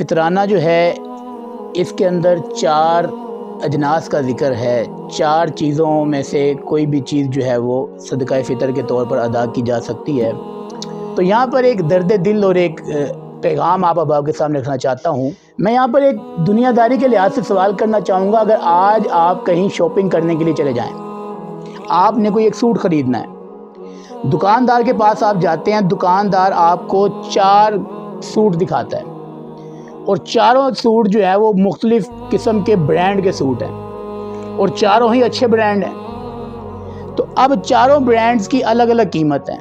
فطرانہ جو ہے اس کے اندر 4 اجناس کا ذکر ہے۔ 4 چیزوں میں سے کوئی بھی چیز جو ہے وہ صدقہ فطر کے طور پر ادا کی جا سکتی ہے۔ تو یہاں پر ایک درد دل اور ایک پیغام آپ کے سامنے رکھنا چاہتا ہوں۔ میں یہاں پر ایک دنیا داری کے لحاظ سے سوال کرنا چاہوں گا۔ اگر آج آپ کہیں شاپنگ کرنے کے لیے چلے جائیں، آپ نے کوئی ایک سوٹ خریدنا ہے، دکاندار کے پاس آپ جاتے ہیں، دکاندار آپ کو 4 سوٹ دکھاتا ہے اور چاروں سوٹ جو ہے وہ مختلف قسم کے برانڈ کے سوٹ ہیں اور چاروں ہی اچھے برانڈ ہیں۔ تو اب چاروں برانڈز کی الگ الگ قیمت ہیں۔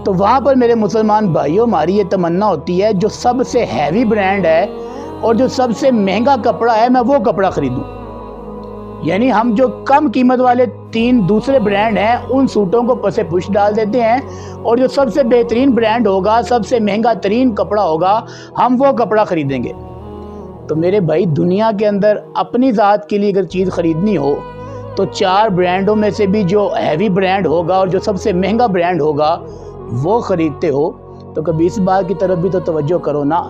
تو وہاں پر میرے مسلمان بھائیوں ہماری یہ تمنا ہوتی ہے جو سب سے ہیوی برانڈ ہے اور جو سب سے مہنگا کپڑا ہے میں وہ کپڑا خریدوں۔ یعنی ہم جو کم قیمت والے 3 دوسرے برانڈ ہیں ان سوٹوں کو پسے پش ڈال دیتے ہیں اور جو سب سے بہترین برانڈ ہوگا، سب سے مہنگا ترین کپڑا ہوگا، ہم وہ کپڑا خریدیں گے۔ تو میرے بھائی، دنیا کے اندر اپنی ذات کے لیے اگر چیز خریدنی ہو تو 4 برانڈوں میں سے بھی جو ہیوی برانڈ ہوگا اور جو سب سے مہنگا برانڈ ہوگا وہ خریدتے ہو تو کبھی اس بات کی طرف بھی تو توجہ کرو نا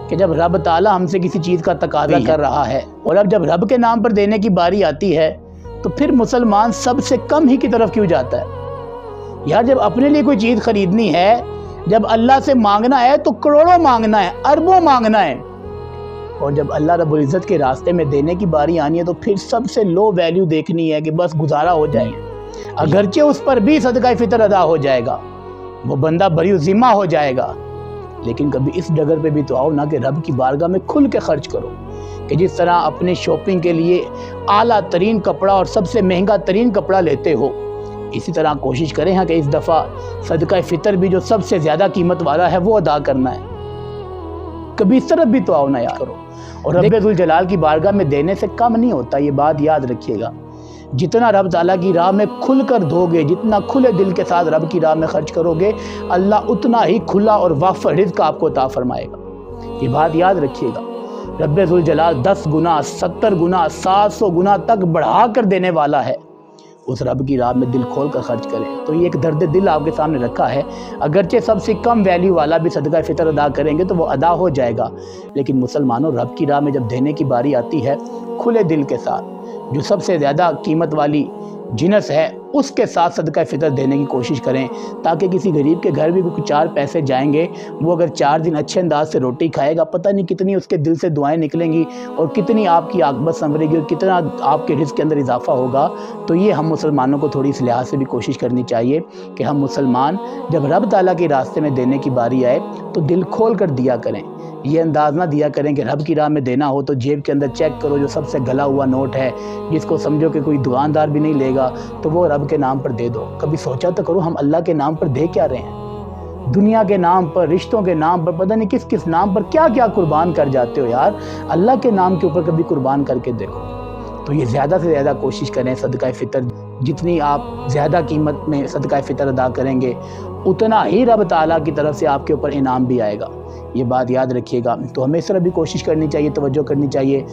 کہ جب رب تعالیٰ ہم سے کسی چیز کا تقاضا کر رہا ہے اور اب جب رب کے نام پر دینے کی باری آتی ہے تو پھر مسلمان سب سے کم ہی کی طرف کیوں جاتا ہے؟ یار جب اپنے لیے کوئی چیز خریدنی ہے، جب اللہ سے مانگنا ہے تو کروڑوں مانگنا ہے، اربوں مانگنا ہے، اور جب اللہ رب العزت کے راستے میں دینے کی باری آنی ہے تو پھر سب سے لو ویلیو دیکھنی ہے کہ بس گزارا ہو جائے۔ اگرچہ اس پر بھی صدقہ فطر ادا ہو جائے گا، وہ بندہ بری ذمہ ہو جائے گا، لیکن کبھی اس ڈگر پہ بھی تو آؤ نا کہ رب کی بارگاہ میں کھل کے خرچ کرو کہ جس طرح اپنے شاپنگ کے لیے اعلیٰ ترین کپڑا اور سب سے مہنگا ترین کپڑا لیتے ہو، اسی طرح کوشش کریں کہ اس دفعہ صدقہ فطر بھی جو سب سے زیادہ قیمت والا ہے وہ ادا کرنا ہے۔ کبھی اس طرف بھی تو آؤ نا یار کرو۔ اور رب ذوالجلال کی بارگاہ میں دینے سے کم نہیں ہوتا، یہ بات یاد رکھیے گا۔ جتنا رب تعالیٰ کی راہ میں کھل کر دو گے، جتنا کھلے دل کے ساتھ رب کی راہ میں خرچ کرو گے، اللہ اتنا ہی کھلا اور وافر رزق آپ کو عطا فرمائے گا۔ یہ بات یاد رکھیے گا۔ رب ذوالجلال 10 گنا، 70 گنا، 700 گنا تک بڑھا کر دینے والا ہے۔ اس رب کی راہ میں دل کھول کر خرچ کریں۔ تو یہ ایک درد دل آپ کے سامنے رکھا ہے۔ اگرچہ سب سے کم ویلیو والا بھی صدقہ فطر ادا کریں گے تو وہ ادا ہو جائے گا، لیکن مسلمانوں رب کی راہ میں جب دینے کی باری آتی ہے، کھلے دل کے ساتھ جو سب سے زیادہ قیمت والی جنس ہے اس کے ساتھ صدقہ فطر دینے کی کوشش کریں، تاکہ کسی غریب کے گھر بھی 4 پیسے جائیں گے، وہ اگر 4 دن اچھے انداز سے روٹی کھائے گا، پتہ نہیں کتنی اس کے دل سے دعائیں نکلیں گی اور کتنی آپ کی عاقبت سنورے گی اور کتنا آپ کے رزق کے اندر اضافہ ہوگا۔ تو یہ ہم مسلمانوں کو تھوڑی اس لحاظ سے بھی کوشش کرنی چاہیے کہ ہم مسلمان جب رب تعالیٰ کے راستے میں دینے کی باری آئے تو دل کھول کر دیا کریں۔ یہ انداز نہ دیا کریں کہ رب کی راہ میں دینا ہو تو جیب کے اندر چیک کرو جو سب سے گلا ہوا نوٹ ہے، جس کو سمجھو کہ کوئی دکاندار بھی نہیں لے گا، تو وہ رب کے نام پر دے دو۔ کبھی سوچا تو کرو ہم اللہ کے نام پر دے کیا رہے ہیں؟ دنیا کے نام پر، رشتوں کے نام پر، پتہ نہیں کس کس نام پر کیا کیا قربان کر جاتے ہو یار۔ اللہ کے نام کے اوپر کبھی قربان کر کے دیکھو۔ تو یہ زیادہ سے زیادہ کوشش کریں صدقہ فطر، جتنی آپ زیادہ قیمت میں صدقہ فطر ادا کریں گے اتنا ہی رب تعالیٰ کی طرف سے آپ کے اوپر انعام بھی آئے گا۔ یہ بات یاد رکھیے گا۔ تو ہمیں اس طرح بھی کوشش کرنی چاہیے، توجہ کرنی چاہیے۔